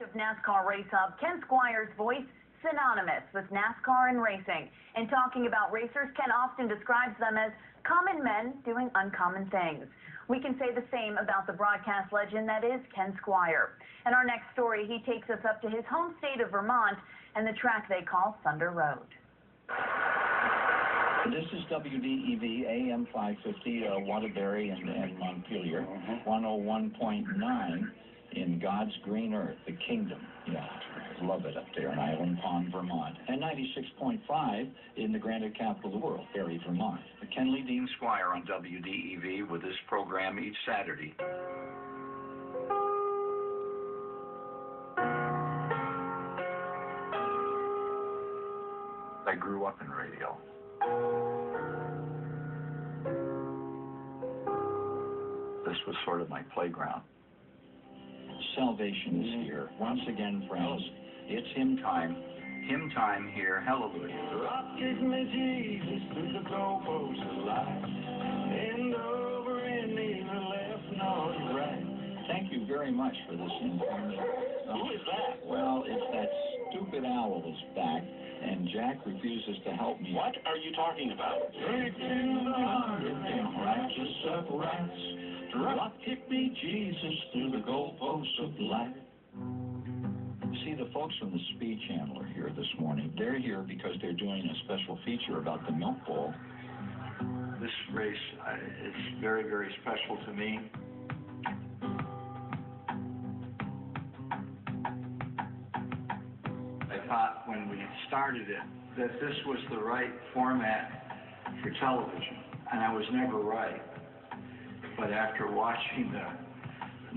Of NASCAR Race Hub, Ken Squires' voice synonymous with NASCAR and racing. And talking about racers, Ken often describes them as common men doing uncommon things. We can say the same about the broadcast legend that is Ken Squire. In our next story, he takes us up to his home state of Vermont and the track they call Thunder Road. This is WDEV AM 550, Waterbury and Montpelier, 101.9 in God's green earth, the kingdom. Yeah, love it up there in Island Pond, Vermont. And 96.5 in the granite capital of the world, Barrie, Vermont. Kenley Dean Squire on WDEV with this program each Saturday. I grew up in radio. This was sort of my playground. Salvation is here. Once again, friends, it's hymn time. Hymn time here. Hallelujah. Rock kick me, Jesus, through the goalposts of life. And over and neither left nor right. Thank you very much for this information. Who is that? Well, it's that stupid owl is back, and Jack refuses to help me. What are you talking about? Straight to the heart of them righteous uprights. Rock kick me, Jesus, through the goalposts of life. See, the folks from the Speed Channel are here this morning. They're here because they're doing a special feature about the Milk Bowl. This race is very, very special to me. I thought when we started it that this was the right format for television, and I was never right. But after watching the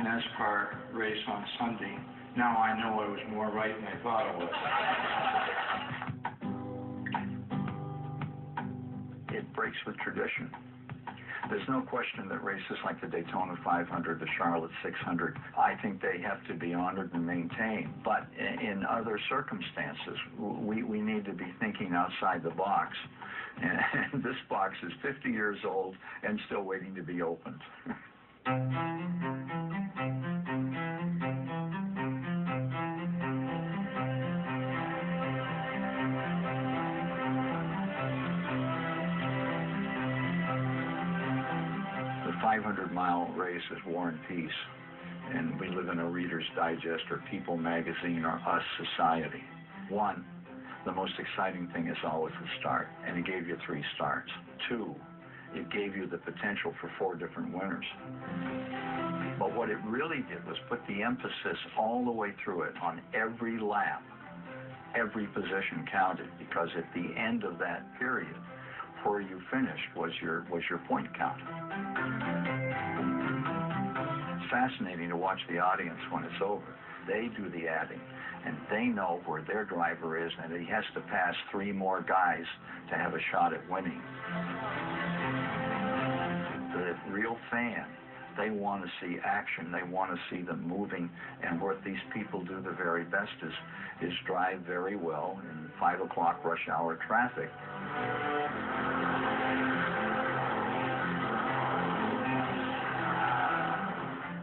NASCAR race on Sunday, now I know I was more right than I thought I was. It breaks with tradition. There's no question that races like the Daytona 500, the Charlotte 600, I think they have to be honored and maintained. But in other circumstances, we need to be thinking outside the box. And this box is 50 years old and still waiting to be opened. The 500-mile race is War and Peace, and we live in a Reader's Digest or People magazine or Us society. One, the most exciting thing is always the start, and it gave you 3 starts. 2, it gave you the potential for 4 different winners. But what it really did was put the emphasis all the way through it on every lap. Every position counted, because at the end of that period, where you finished was your point count. It's fascinating to watch the audience when it's over. They do the adding, and they know where their driver is, and he has to pass 3 more guys to have a shot at winning. The real fan, they want to see action. They want to see them moving, and what these people do the very best is drive very well in 5 o'clock rush hour traffic.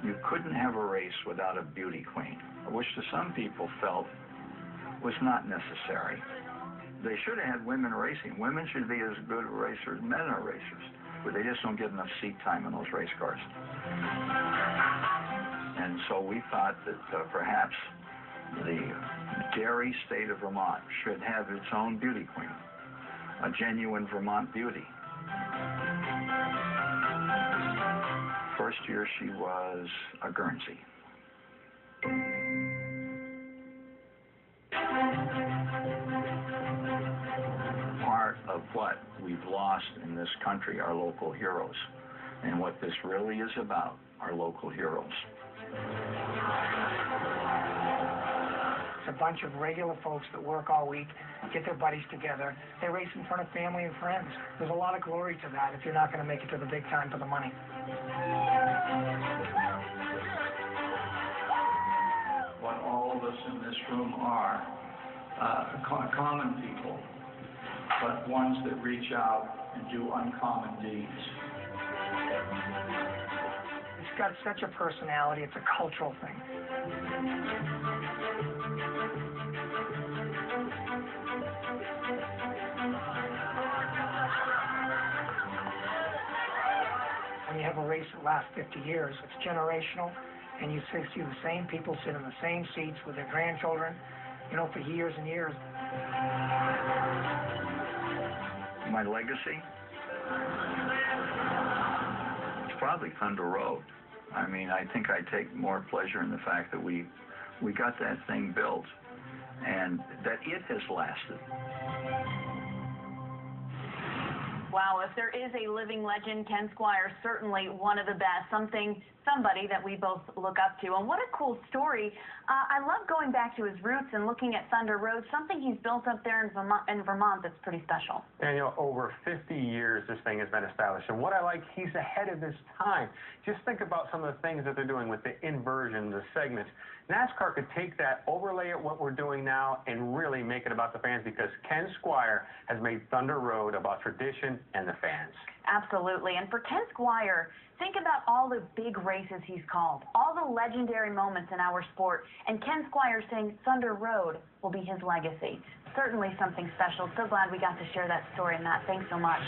You couldn't have a race without a beauty queen, which to some people felt was not necessary. They should have had women racing. Women should be as good racers as men are racers, but they just don't get enough seat time in those race cars. And so we thought that perhaps the dairy state of Vermont should have its own beauty queen, a genuine Vermont beauty. First year she was a Guernsey. Part of what we've lost in this country are local heroes. And what this really is about are local heroes. It's a bunch of regular folks that work all week, get their buddies together. They race in front of family and friends. There's a lot of glory to that if you're not going to make it to the big time for the money. What all of us in this room are common people, but ones that reach out and do uncommon deeds. It's got such a personality. It's a cultural thing. the last 50 years. It's generational, and you see the same people sit in the same seats with their grandchildren, you know, for years and years. My legacy? It's probably Thunder Road. I mean, I think I take more pleasure in the fact that we got that thing built and that it has lasted. Wow, if there is a living legend, Ken Squires, certainly one of the best, somebody that we both look up to. And what a cool story. I love going back to his roots and looking at Thunder Road, something he's built up there in Vermont that's pretty special. And, you know, over 50 years this thing has been established. And what I like, he's ahead of his time. Just think about some of the things that they're doing with the inversion, the segments. NASCAR could take that, overlay it what we're doing now, and really make it about the fans, because Ken Squire has made Thunder Road about tradition and the fans. Absolutely. And for Ken Squire, think about all the big races he's called, all the legendary moments in our sport, and Ken Squire saying Thunder Road will be his legacy. Certainly something special. So glad we got to share that story, Matt. Thanks so much.